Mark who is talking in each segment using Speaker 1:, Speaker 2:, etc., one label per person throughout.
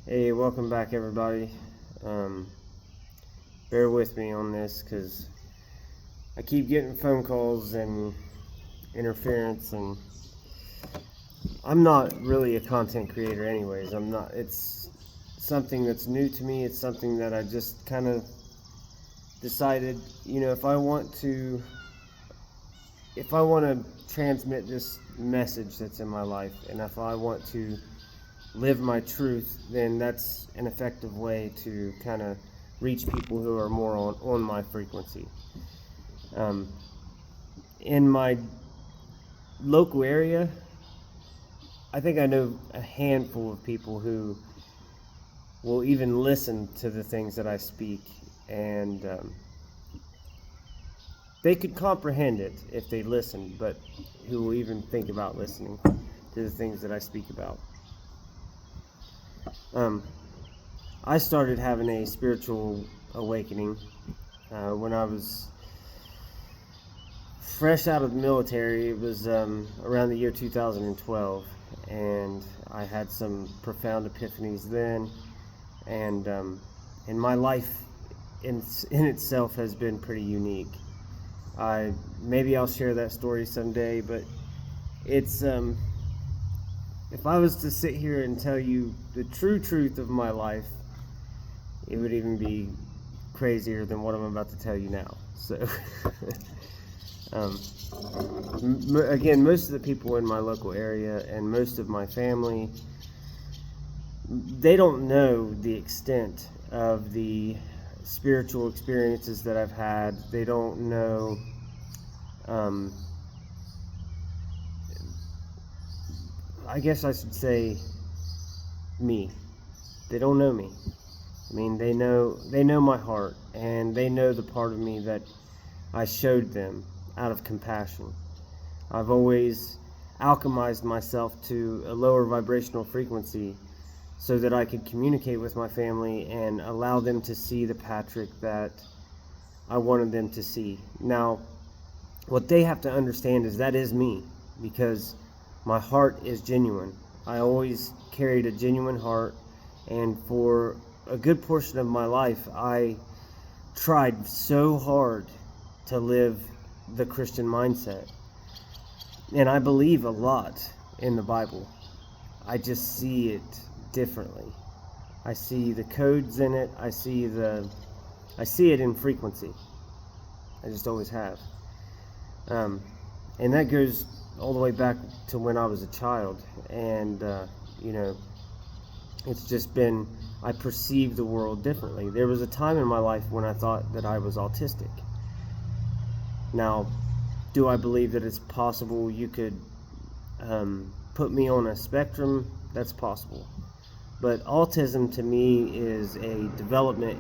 Speaker 1: Hey, welcome back, everybody. Um, Bear with me on this because I keep getting phone calls and interference, and I'm not really a content creator, anyways. I'm not. It's something that's new to me. It's something that I just kind of decided, if I want to transmit this message that's in my life, and if I want to live my truth, then that's an effective way to kind of reach people who are more on my frequency. In my local area, I think I know a handful of people who will even listen to the things that I speak, and they could comprehend it if they listened, but who will even think about listening to the things that I speak about. I started having a spiritual awakening when I was fresh out of the military. It was around the year 2012, and I had some profound epiphanies then, and my life in itself has been pretty unique. Maybe I'll share that story someday, but it's if I was to sit here and tell you the true truth of my life, it would even be crazier than what I'm about to tell you now. So, again, most of the people in my local area and most of my family, they don't know the extent of the spiritual experiences that I've had. They don't know I guess I should say me. They don't know me. I mean, they know my heart, and they know the part of me that I showed them out of compassion. I've always alchemized myself to a lower vibrational frequency so that I could communicate with my family and allow them to see the Patrick that I wanted them to see. Now, what they have to understand is that is me, because my heart is genuine. I always carried a genuine heart, and for a good portion of my life, I tried so hard to live the Christian mindset. And I believe a lot in the Bible. I just see it differently. I see the codes in it. I see it in frequency. I just always have. And that goes all the way back to when I was a child, and it's just been, I perceive the world differently. There was a time in my life when I thought that I was autistic. Now, do I believe that it's possible you could put me on a spectrum? That's possible. But autism to me is a development,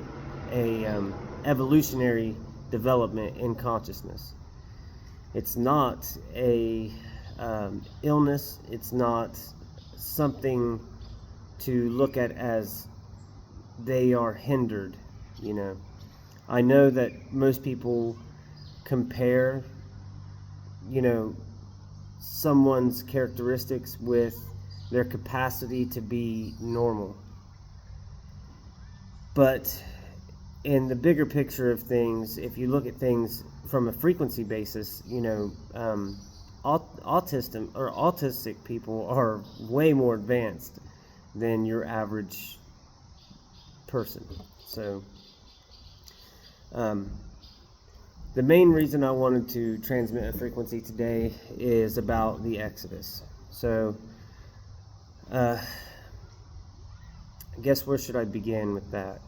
Speaker 1: evolutionary development in consciousness. It's not a illness. It's not something to look at as they are hindered. I know that most people compare someone's characteristics with their capacity to be normal, but in the bigger picture of things, if you look at things from a frequency basis, autistic people are way more advanced than your average person. So, the main reason I wanted to transmit a frequency today is about the Exodus. So, I guess where should I begin with that?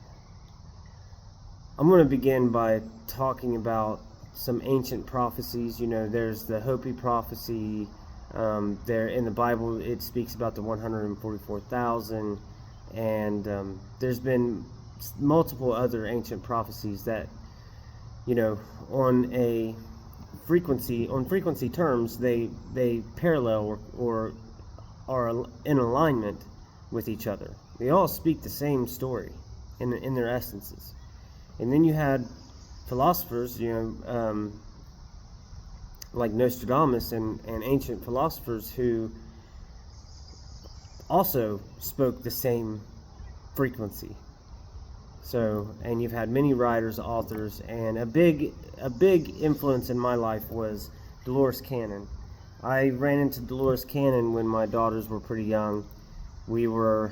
Speaker 1: I'm going to begin by talking about some ancient prophecies. There's the Hopi prophecy. There in the Bible, it speaks about the 144,000, and there's been multiple other ancient prophecies that, on frequency terms, they parallel or are in alignment with each other. They all speak the same story in their essences. And then you had philosophers, like Nostradamus and ancient philosophers who also spoke the same frequency. So, and you've had many writers, authors, and a big influence in my life was Dolores Cannon. I ran into Dolores Cannon when my daughters were pretty young. We were,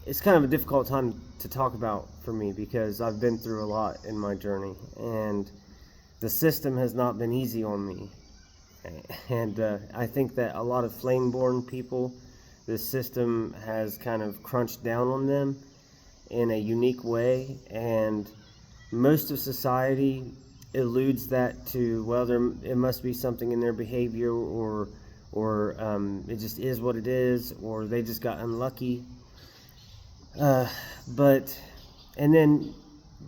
Speaker 1: it's kind of a difficult time to talk about for me because I've been through a lot in my journey, and the system has not been easy on me. And I think that a lot of flame-born people, the system has kind of crunched down on them in a unique way, and most of society eludes that to, well, it must be something in their behavior, or it just is what it is, or they just got unlucky. And then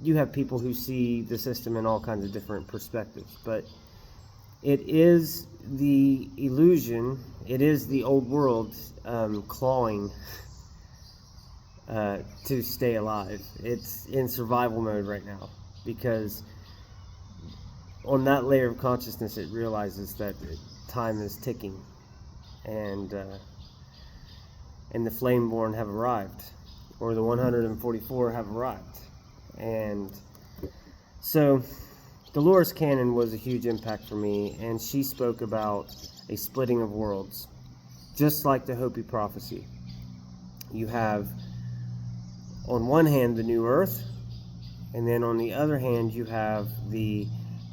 Speaker 1: you have people who see the system in all kinds of different perspectives, but it is the illusion, it is the old world clawing to stay alive. It's in survival mode right now, because on that layer of consciousness it realizes that time is ticking, and the Flameborn have arrived, or the 144 have arrived. And so Dolores Cannon was a huge impact for me, and she spoke about a splitting of worlds, just like the Hopi prophecy. You have, on one hand, the new earth, and then on the other hand, you have the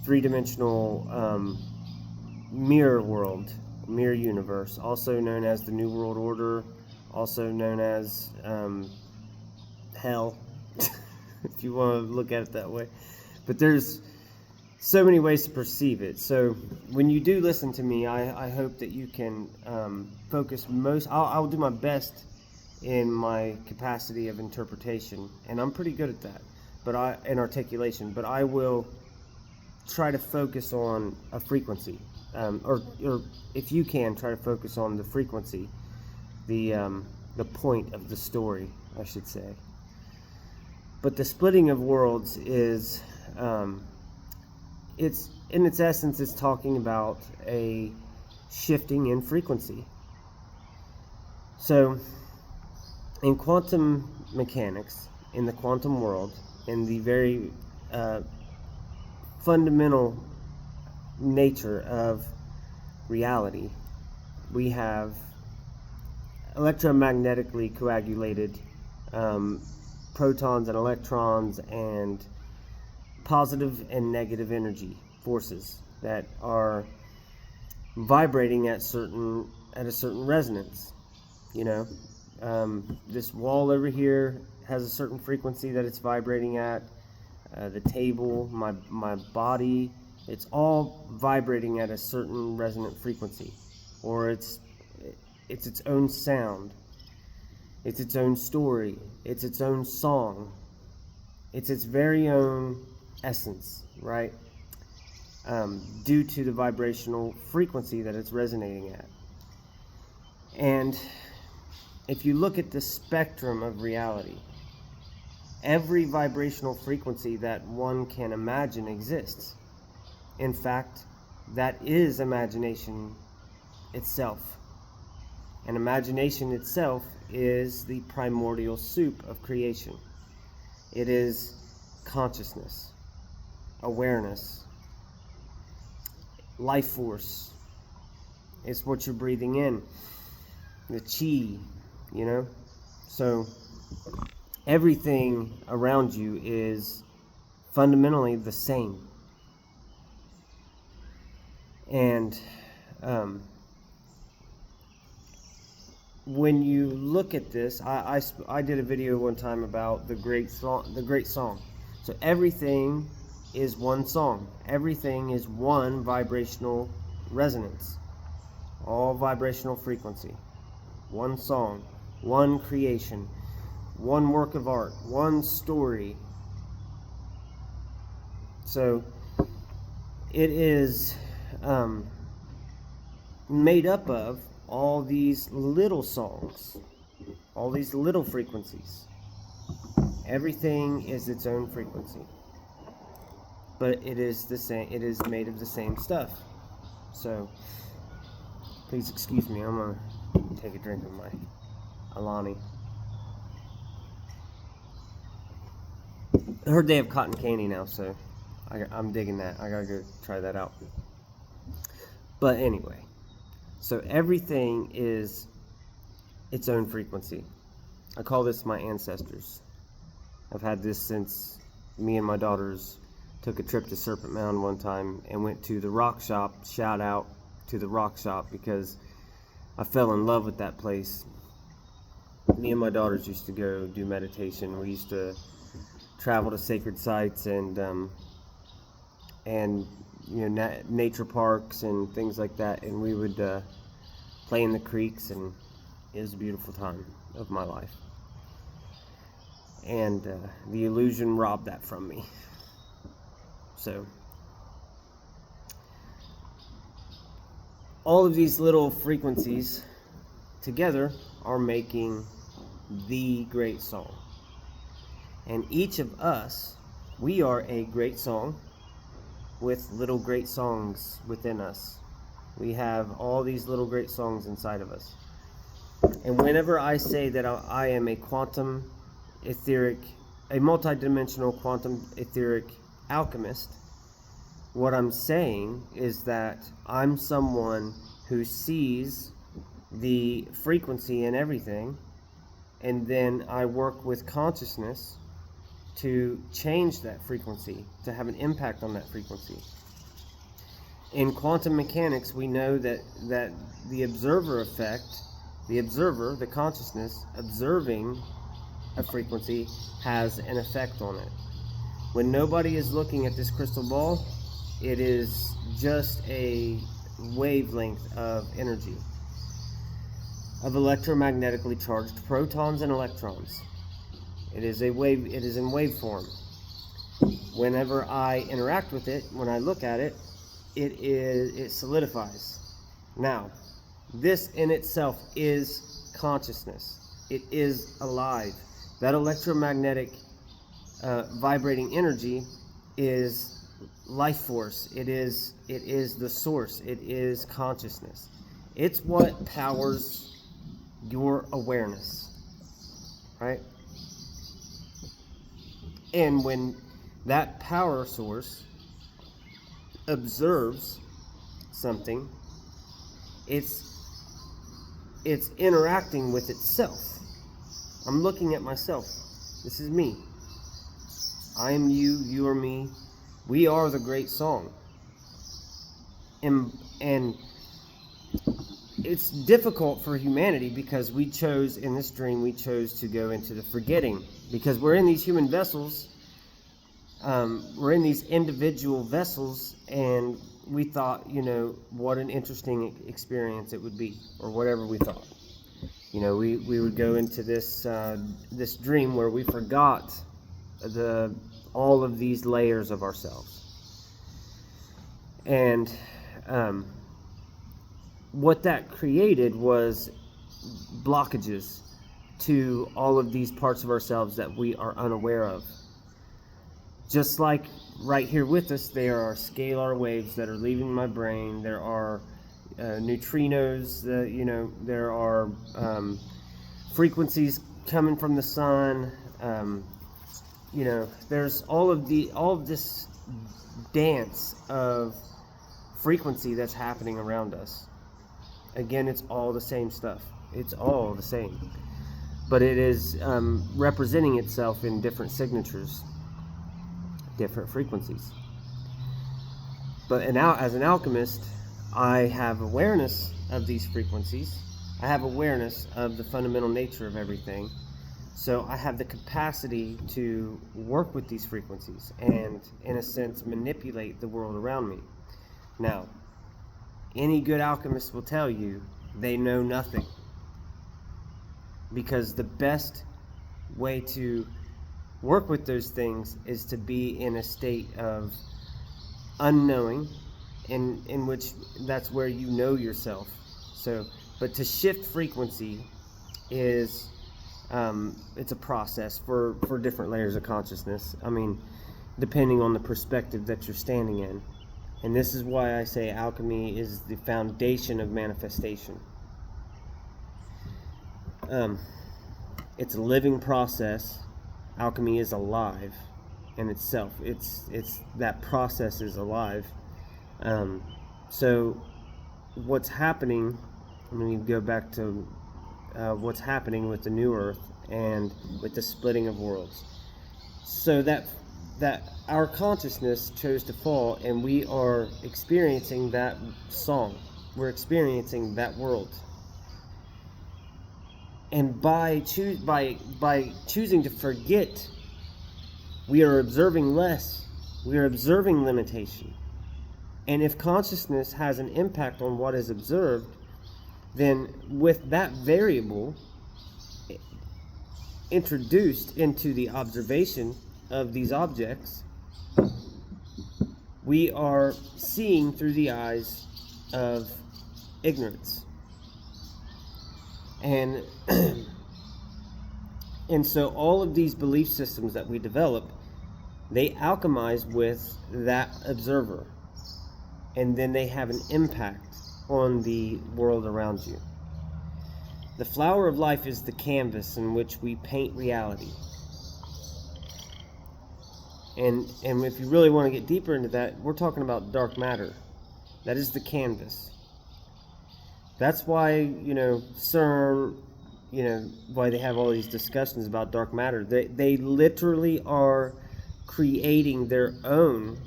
Speaker 1: three-dimensional mirror world, mirror universe, also known as the New World Order, also known as hell, if you want to look at it that way. But there's so many ways to perceive it. So when you do listen to me, I hope that you can focus I'll do my best in my capacity of interpretation, and I'm pretty good at that, and articulation, but I will try to focus on a frequency, or if you can, try to focus on the frequency, the point of the story, I should say. But the splitting of worlds is, it's in its essence, it's talking about a shifting in frequency. So in quantum mechanics, in the quantum world, in the very fundamental nature of reality, we have electromagnetically coagulated protons and electrons and positive and negative energy forces that are vibrating at a certain resonance. You know, this wall over here has a certain frequency that it's vibrating at. The table, my body, it's all vibrating at a certain resonant frequency, or it's its own sound. It's its own story. It's its own song. It's its very own essence, right? Due to the vibrational frequency that it's resonating at. And if you look at the spectrum of reality, every vibrational frequency that one can imagine exists. In fact, that is imagination itself. And imagination itself is the primordial soup of creation. It is consciousness, awareness, life force. It's what you're breathing in, the chi, you know? So everything around you is fundamentally the same. And when you look at this, I did a video one time about the great song. So everything is one song. Everything is one vibrational resonance. All vibrational frequency. One song, one creation, one work of art, one story. So it is made up of all these little songs, all these little frequencies. Everything is its own frequency, but it is the same. It is made of the same stuff. So Please excuse me, I'm gonna take a drink of my Alani. I heard they have cotton candy now, so I'm digging that. I gotta go try that out. But anyway, so everything is its own frequency. I call this my ancestors. I've had this since me and my daughters took a trip to Serpent Mound one time and went to the rock shop. Shout out to the rock shop, because I fell in love with that place. Me and my daughters used to go do meditation. We used to travel to sacred sites and you know, nature parks and things like that, and we would play in the creeks, and it was a beautiful time of my life. And the illusion robbed that from me. So all of these little frequencies together are making the great song. And each of us, we are a great song with little great songs within us. We have all these little great songs inside of us. And whenever I say that I am a quantum etheric, a multidimensional quantum etheric alchemist, what I'm saying is that I'm someone who sees the frequency in everything, and then I work with consciousness to change that frequency, to have an impact on that frequency. In quantum mechanics, we know that the observer effect, the observer, the consciousness, observing a frequency has an effect on it. When nobody is looking at this crystal ball, it is just a wavelength of energy, of electromagnetically charged protons and electrons. It is a wave, it is in wave form. Whenever I interact with it, when I look at it, it solidifies. Now, this in itself is consciousness. It is alive. That electromagnetic vibrating energy is life force. It is the source. It is consciousness. It's what powers your awareness, right? And when that power source observes something, it's interacting with itself. I'm looking at myself. This is me. I am you, you are me. We are the great song. And it's difficult for humanity because we chose, in this dream, we chose to go into the forgetting. Because we're in these human vessels, we're in these individual vessels, and we thought, you know, what an interesting experience it would be, or whatever we thought. You know, we would go into this this dream where we forgot all of these layers of ourselves. And what that created was blockages to all of these parts of ourselves that we are unaware of. Just like right here with us, there are scalar waves that are leaving my brain. There are neutrinos, you know, there are frequencies coming from the sun. You know, there's all of this dance of frequency that's happening around us. Again, it's all the same stuff. It's all the same, but it is representing itself in different signatures, different frequencies. But as an alchemist, I have awareness of these frequencies. I have awareness of the fundamental nature of everything. So I have the capacity to work with these frequencies and, in a sense, manipulate the world around me. Now, any good alchemist will tell you they know nothing. Because the best way to work with those things is to be in a state of unknowing, in which that's where you know yourself. So, but to shift frequency is it's a process for different layers of consciousness. I mean, depending on the perspective that you're standing in. And this is why I say alchemy is the foundation of manifestation. It's a living process. Alchemy is alive in itself. It's that process is alive. So what's happening, I'm going to go back to what's happening with the new earth and with the splitting of worlds. So that our consciousness chose to fall, and we are experiencing that song. We're experiencing that world. And by choosing to forget, we are observing less. We are observing limitation. And if consciousness has an impact on what is observed, then with that variable introduced into the observation of these objects, we are seeing through the eyes of ignorance. And and so all of these belief systems that we develop, they alchemize with that observer, and then they have an impact on the world around you. The flower of life is the canvas in which we paint reality. And if you really want to get deeper into that, we're talking about dark matter. That is the canvas. That's why, CERN, why they have all these discussions about dark matter. They literally are creating their own,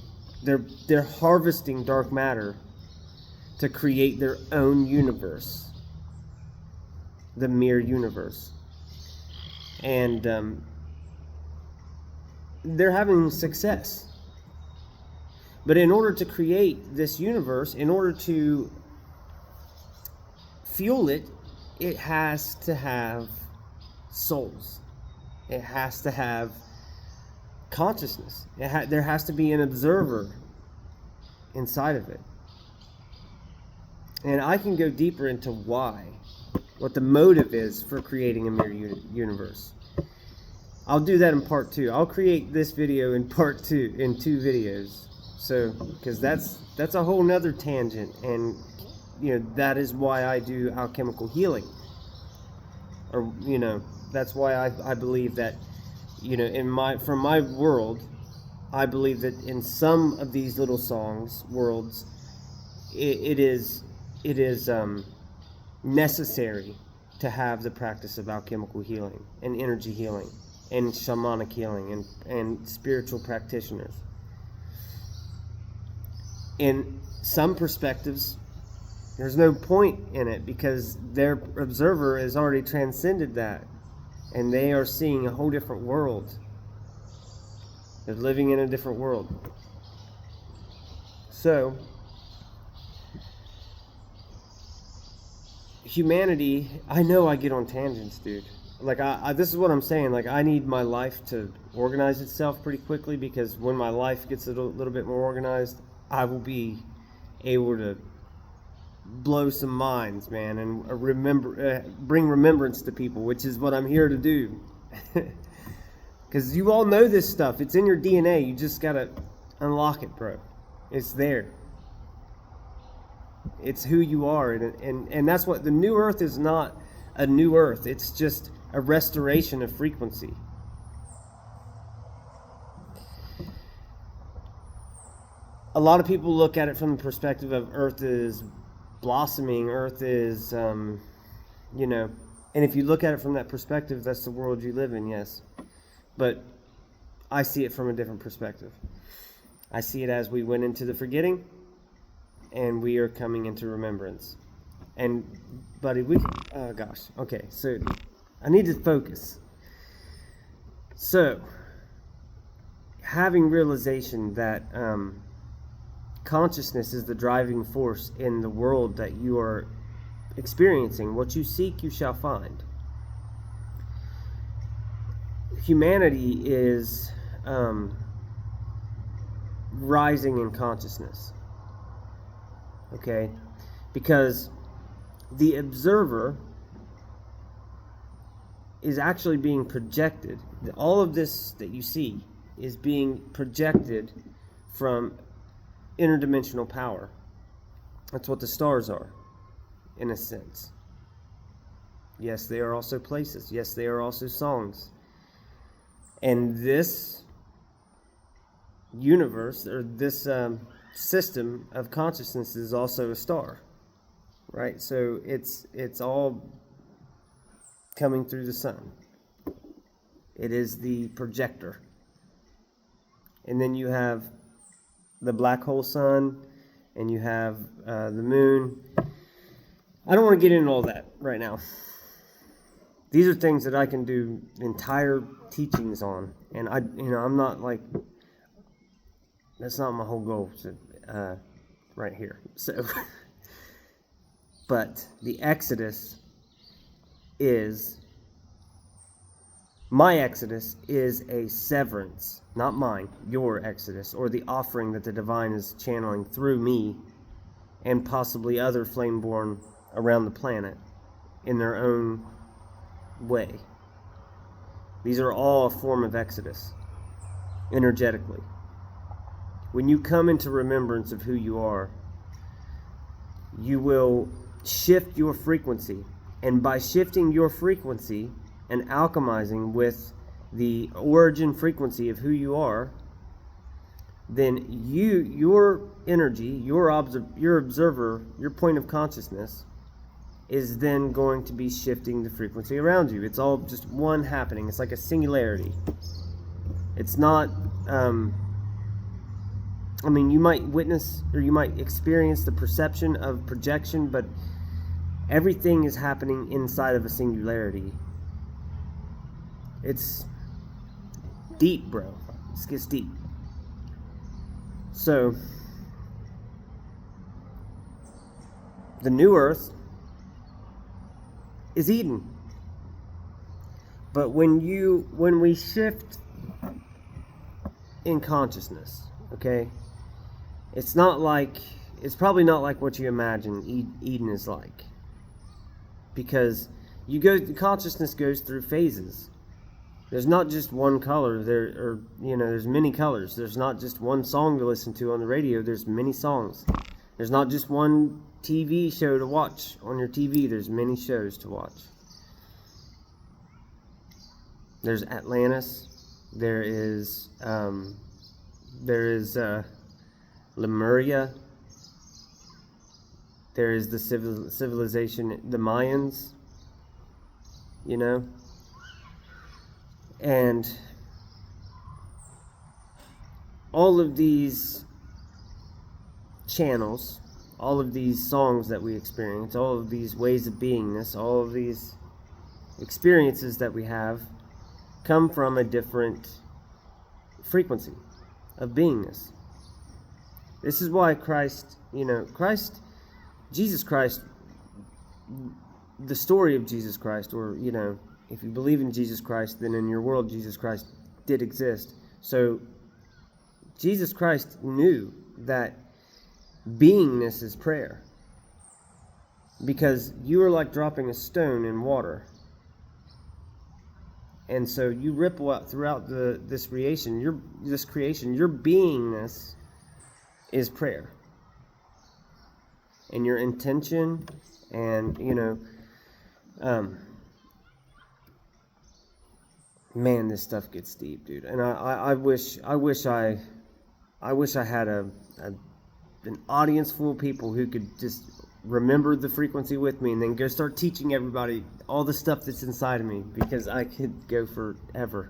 Speaker 1: they're harvesting dark matter to create their own universe, the mirror universe. And they're having success. But in order to create this universe, in order to fuel it, it has to have souls. It has to have consciousness. There has to be an observer inside of it. And I can go deeper into what the motive is for creating a mirror universe. I'll do that in part 2. I'll create this video in part 2, in 2 videos. So, because that's a whole nother tangent, and that is why I do alchemical healing. Or that's why I believe that from my world, I believe that in some of these little songs worlds, it is necessary to have the practice of alchemical healing and energy healing and shamanic healing and spiritual practitioners. In some perspectives, there's no point in it because their observer has already transcended that, and they are seeing a whole different world. They're living in a different world. So, humanity, I know I get on tangents, dude. Like, this is what I'm saying. Like, I need my life to organize itself pretty quickly, because when my life gets a little bit more organized, I will be able to blow some minds, man, and bring remembrance to people, which is what I'm here to do. Because you all know this stuff. It's in your DNA. You just got to unlock it, bro. It's there. It's who you are. And that's what the new earth is. Not a new earth. It's just a restoration of frequency. A lot of people look at it from the perspective of earth is blossoming, earth is, and if you look at it from that perspective, that's the world you live in, yes. But I see it from a different perspective. I see it as we went into the forgetting, and we are coming into remembrance. And, buddy, oh gosh, okay, so I need to focus. So, having realization that consciousness is the driving force in the world that you are experiencing. What you seek, you shall find. Humanity is rising in consciousness. Okay? Because the observer is actually being projected. All of this that you see is being projected from interdimensional power. That's what the stars are, in a sense. Yes, they are also places. Yes, they are also songs. And this universe, or this system of consciousness, is also a star, right? So it's all coming through the sun. It is the projector. And then you have the black hole sun, and you have the moon. I don't want to get into all that right now. These are things that I can do entire teachings on, and I'm not like, that's not my whole goal right here. So, but the Exodus my Exodus is a severance, not mine, your Exodus, or the offering that the divine is channeling through me and possibly other flameborn around the planet in their own way. These are all a form of Exodus, energetically. When you come into remembrance of who you are, you will shift your frequency. And by shifting your frequency and alchemizing with the origin frequency of who you are, then your energy, your observer, your point of consciousness is then going to be shifting the frequency around you. It's all just one happening. It's like a singularity. It's not, you might witness or you might experience the perception of projection, but everything is happening inside of a singularity. It's deep, bro. This gets deep. So, the new earth is Eden. But when we shift in consciousness, okay, it's probably not like what you imagine Eden is like. Because consciousness goes through phases. There's not just one color. There's many colors. There's not just one song to listen to on the radio. There's many songs. There's not just one TV show to watch on your TV. There's many shows to watch. There's Atlantis. There is Lemuria. There is the civilization, the Mayans. And all of these channels, all of these songs that we experience, all of these ways of beingness, all of these experiences that we have come from a different frequency of beingness. This is why Jesus Christ, the story of Jesus Christ, or, if you believe in Jesus Christ, then in your world, Jesus Christ did exist. So, Jesus Christ knew that beingness is prayer. Because you are like dropping a stone in water. And so you ripple out throughout this creation. Your beingness is prayer. And your intention, and man, this stuff gets deep, dude. And I wish I had an audience full of people who could just remember the frequency with me and then go start teaching everybody all the stuff that's inside of me, because I could go forever.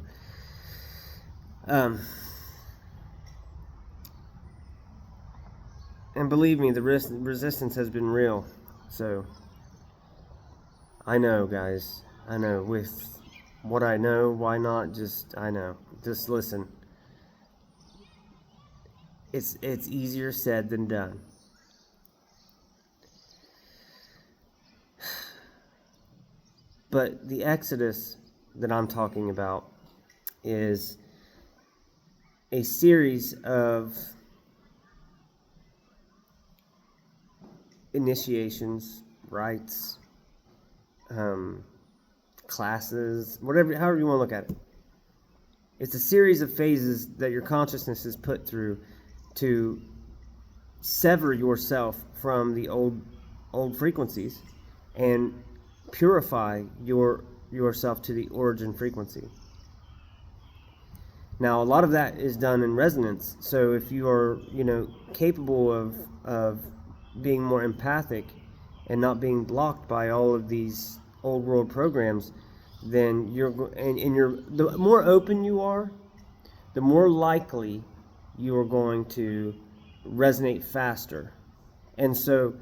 Speaker 1: And believe me, the resistance has been real. So, I know, guys. I know. With what I know, why not? I know. Just listen. It's easier said than done. But the Exodus that I'm talking about is a series of initiations, rites, classes, however you want to look at it. It's a series of phases that your consciousness is put through to sever yourself from the old frequencies and purify yourself to the origin frequency. Now, a lot of that is done in resonance. So if you are, capable of being more empathic and not being blocked by all of these old world programs, then the more open you are, the more likely you are going to resonate faster. And so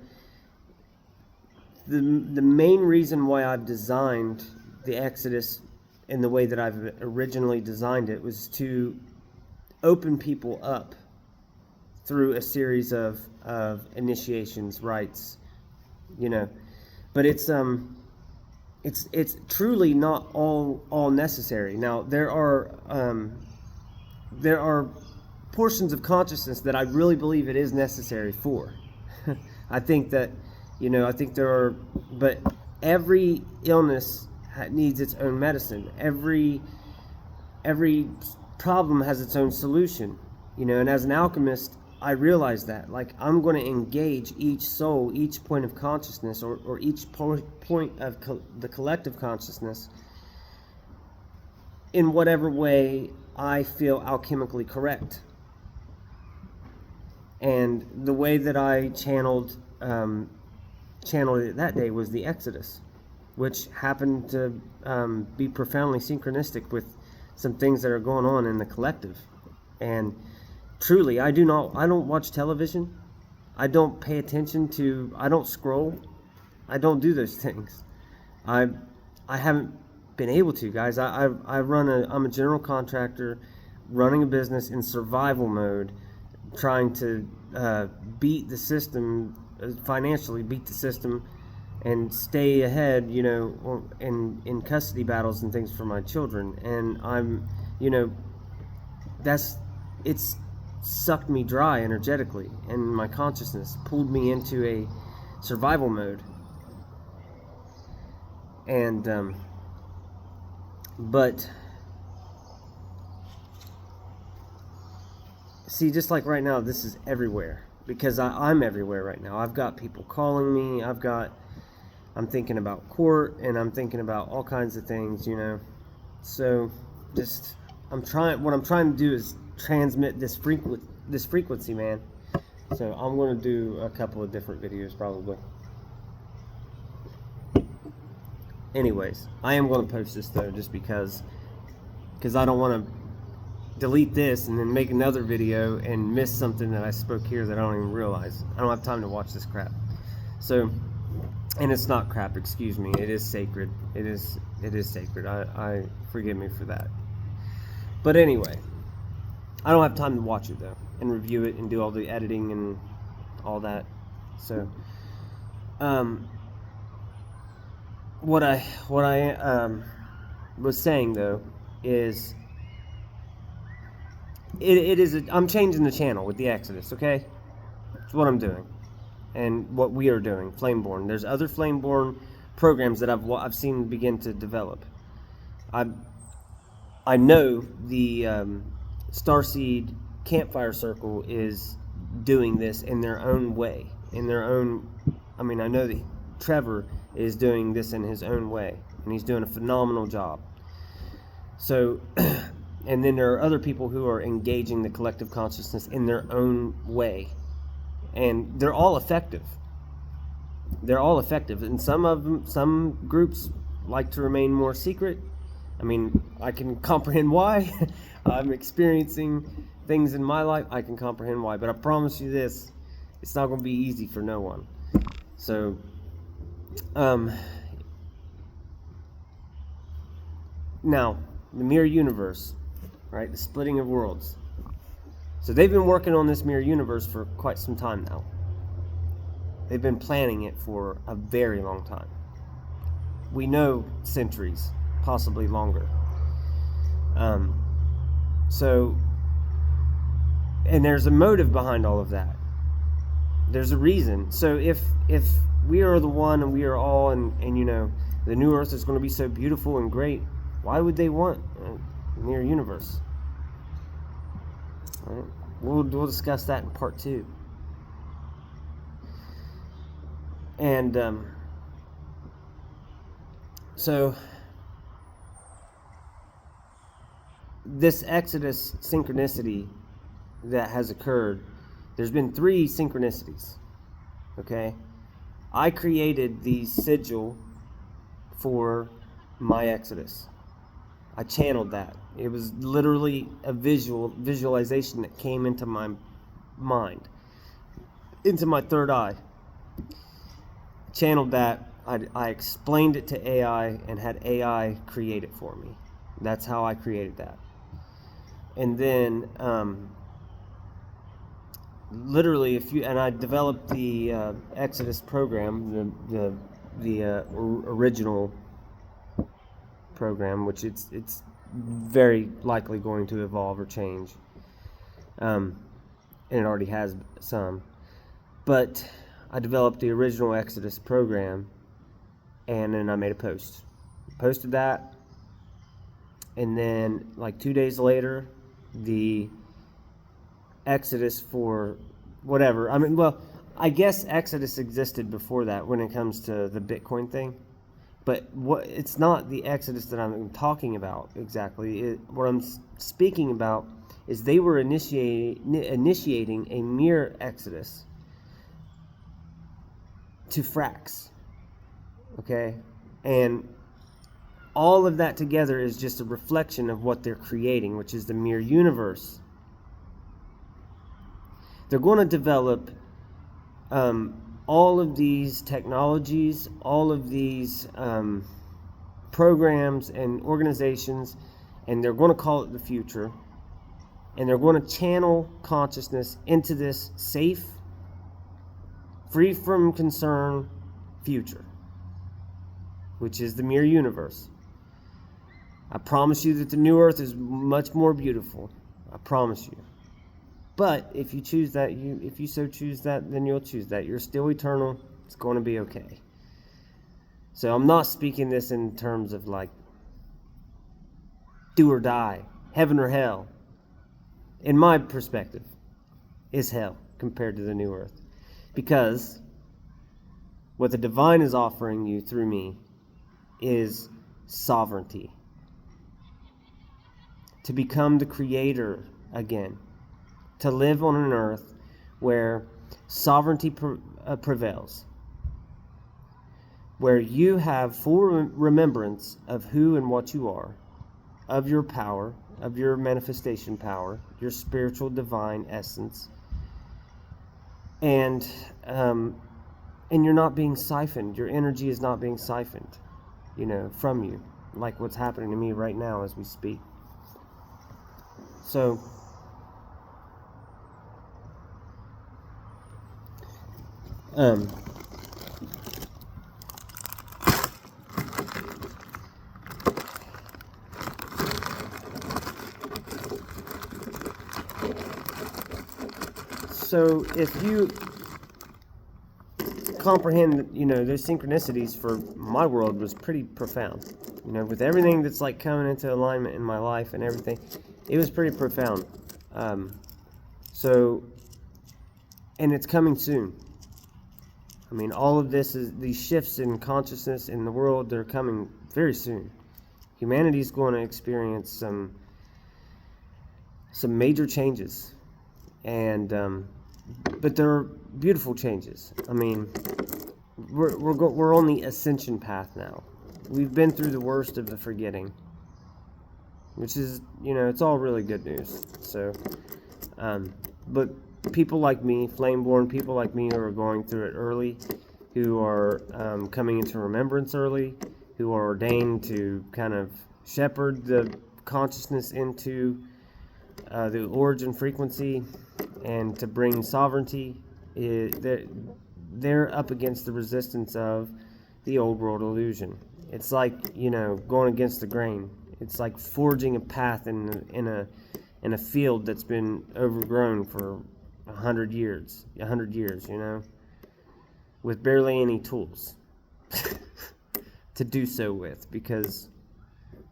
Speaker 1: the main reason why I've designed the Exodus in the way that I've originally designed it was to open people up through a series of initiations, rites, but it's truly not all necessary. Now there are portions of consciousness that I really believe it is necessary for. I think that, but every illness needs its own medicine. Every problem has its own solution, and as an alchemist, I realize that, like, I'm going to engage each soul, each point of consciousness, or each point of the collective consciousness in whatever way I feel alchemically correct. And the way that I channeled it that day was the Exodus, which happened to be profoundly synchronistic with some things that are going on in the collective. And truly, I don't watch television. I don't pay attention to, I don't scroll. I don't do those things. I haven't been able to, guys. I'm a general contractor running a business in survival mode, trying to beat the system, financially beat the system, and stay ahead, in custody battles and things for my children. And I'm, it's sucked me dry energetically, and my consciousness pulled me into a survival mode. And but see, just like right now, this is everywhere, because I'm everywhere right now. I've got people calling me, I'm thinking about court, and I'm thinking about all kinds of things, so just what I'm trying to do is transmit this frequency, man. So I'm going to do a couple of different videos probably. Anyways, I am going to post this though, just because I don't want to delete this and then make another video and miss something that I spoke here that I don't even realize. I don't have time to watch this crap. So, and it's not crap, excuse me. It is sacred. It is sacred. I forgive me for that. But anyway, I don't have time to watch it though, and review it and do all the editing and all that. So, what I was saying though is, I'm changing the channel with the Exodus. Okay, that's what I'm doing, and what we are doing. Flameborn. There's other Flameborn programs that I've seen begin to develop. I know the Starseed Campfire Circle is doing this in their own way, I know that Trevor is doing this in his own way, and he's doing a phenomenal job. So, and then there are other people who are engaging the collective consciousness in their own way, and they're all effective. And some groups like to remain more secret. I can comprehend why. I'm experiencing things in my life. I can comprehend why, but I promise you this: it's not going to be easy for no one. So, now the mirror universe, right? The splitting of worlds. So they've been working on this mirror universe for quite some time now. They've been planning it for a very long time. We know centuries, possibly longer. And there's a motive behind all of that. There's a reason. So if we are the one and we are all, and the new earth is going to be so beautiful and great, why would they want a mirror universe? All right? We'll discuss that in part 2. And so this Exodus synchronicity that has occurred, there's been 3 synchronicities. Okay, I created the sigil for my Exodus. I channeled that. It was literally a visualization that came into my mind, into my third eye. Channeled that. I explained it to AI and had AI create it for me. That's how I created that. And then literally, I developed the Exodus program, the original program, which it's very likely going to evolve or change, and it already has some. But I developed the original Exodus program, and then I made a posted that, and then like 2 days later, the Exodus for whatever. I guess Exodus existed before that when it comes to the Bitcoin thing. But it's not the Exodus that I'm talking about exactly. What I'm speaking about is they were initiating a mere Exodus to Frax. Okay? And all of that together is just a reflection of what they're creating, which is the mere universe. They're going to develop all of these technologies, all of these programs and organizations, and they're going to call it the future. And they're going to channel consciousness into this safe, free from concern future, which is the mere universe. I promise you that the new earth is much more beautiful. I promise you. But if you choose that, if you so choose that, then you'll choose that. You're still eternal. It's going to be okay. So I'm not speaking this in terms of like do or die, heaven or hell. In my perspective, is hell compared to the new earth. Because what the divine is offering you through me is sovereignty. To become the creator again. To live on an earth where sovereignty prevails, where you have full remembrance of who and what you are, of your power, of your manifestation power, your spiritual divine essence, and you're not being siphoned. Your energy is not being siphoned, from you, like what's happening to me right now as we speak. So. So if you comprehend, those synchronicities for my world was pretty profound. With everything that's like coming into alignment in my life and everything, it was pretty profound. And it's coming soon. All of these shifts in consciousness in the world, they're coming very soon. Humanity's going to experience some major changes, and but they're beautiful changes. We're on the ascension path now. We've been through the worst of the forgetting, which is, it's all really good news. So, but people like me, flame-born people like me, who are going through it early, who are coming into remembrance early, who are ordained to kind of shepherd the consciousness into the origin frequency and to bring sovereignty, they're up against the resistance of the old world illusion. It's like, going against the grain. It's like forging a path in a field that's been overgrown for 100 years, with barely any tools to do so with, because,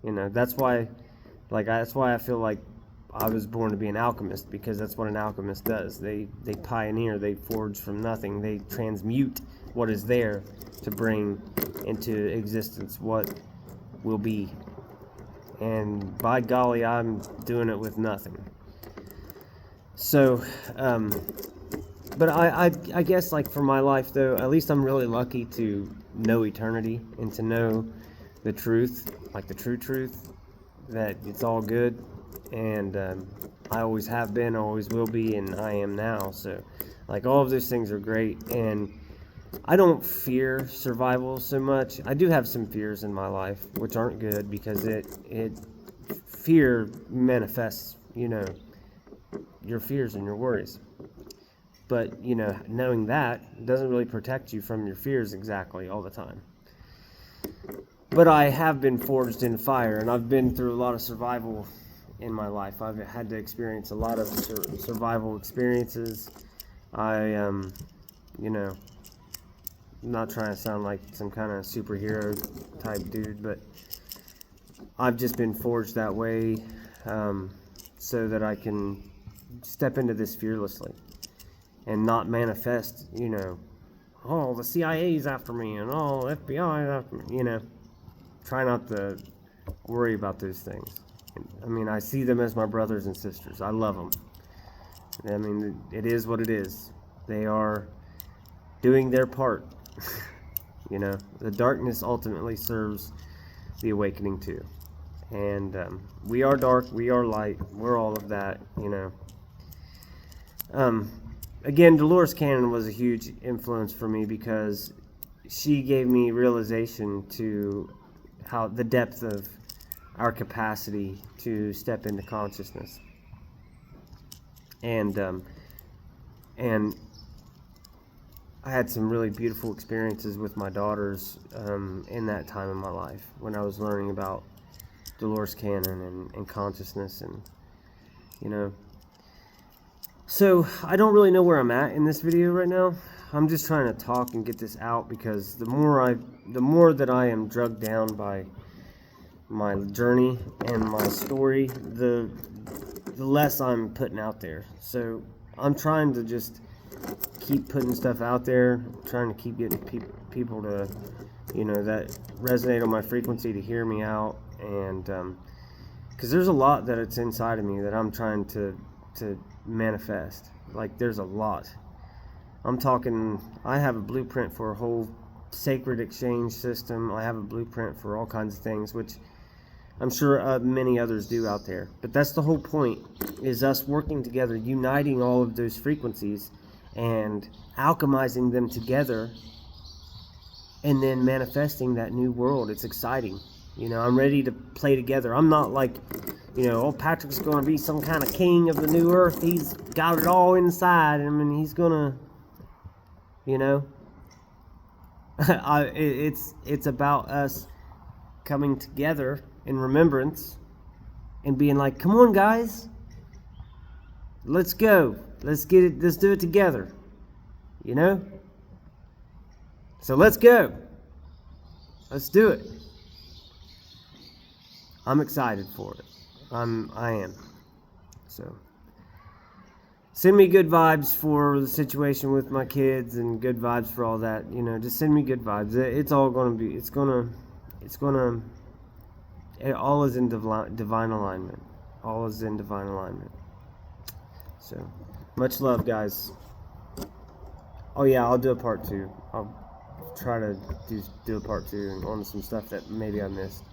Speaker 1: that's why I feel like I was born to be an alchemist, because that's what an alchemist does. They pioneer, they forge from nothing, they transmute what is there to bring into existence what will be. And by golly, I'm doing it with nothing. So, but I guess, like, for my life, though, at least I'm really lucky to know eternity and to know the truth, like the true truth, that it's all good. And I always have been, always will be, and I am now. So, like, all of those things are great. And I don't fear survival so much. I do have some fears in my life, which aren't good, because fear manifests, your fears and your worries. But, knowing that doesn't really protect you from your fears exactly all the time. But I have been forged in fire, and I've been through a lot of survival in my life. I've had to experience a lot of survival experiences. I'm not trying to sound like some kind of superhero type dude, but I've just been forged that way, so that I can step into this fearlessly and not manifest, oh, the CIA's after me and oh, FBI's after me, Try not to worry about those things. I mean, I see them as my brothers and sisters. I love them. I mean, it is what it is. They are doing their part. The darkness ultimately serves the awakening too. And we are dark, we are light, we're all of that, Again, Dolores Cannon was a huge influence for me, because she gave me realization to how the depth of our capacity to step into consciousness. And I had some really beautiful experiences with my daughters in that time in my life when I was learning about Dolores Cannon and consciousness, and So I don't really know where I'm at in this video right now. I'm just trying to talk and get this out, because the more that I am drugged down by my journey and my story, the less I'm putting out there. So I'm trying to just keep putting stuff out there, trying to keep getting people to, that resonate on my frequency, to hear me out. And because there's a lot that it's inside of me that I'm trying to manifest. Like, there's a lot. I'm talking, I have a blueprint for a whole sacred exchange system. I have a blueprint for all kinds of things, which I'm sure many others do out there. But that's the whole point, is us working together, uniting all of those frequencies and alchemizing them together, and then manifesting that new world. It's exciting. I'm ready to play together. I'm not like, oh, Patrick's going to be some kind of king of the new earth. He's got it all inside him, and he's going to, it's about us coming together in remembrance and being like, come on, guys, let's go. Let's get it. Let's do it together. So let's go. Let's do it. I'm excited for it. I am. So send me good vibes for the situation with my kids, and good vibes for all that. Just send me good vibes. It's all gonna be. It all is in divine alignment. All is in divine alignment. So much love, guys. Oh yeah, I'll do a part 2. I'll try to do a part 2 on some stuff that maybe I missed.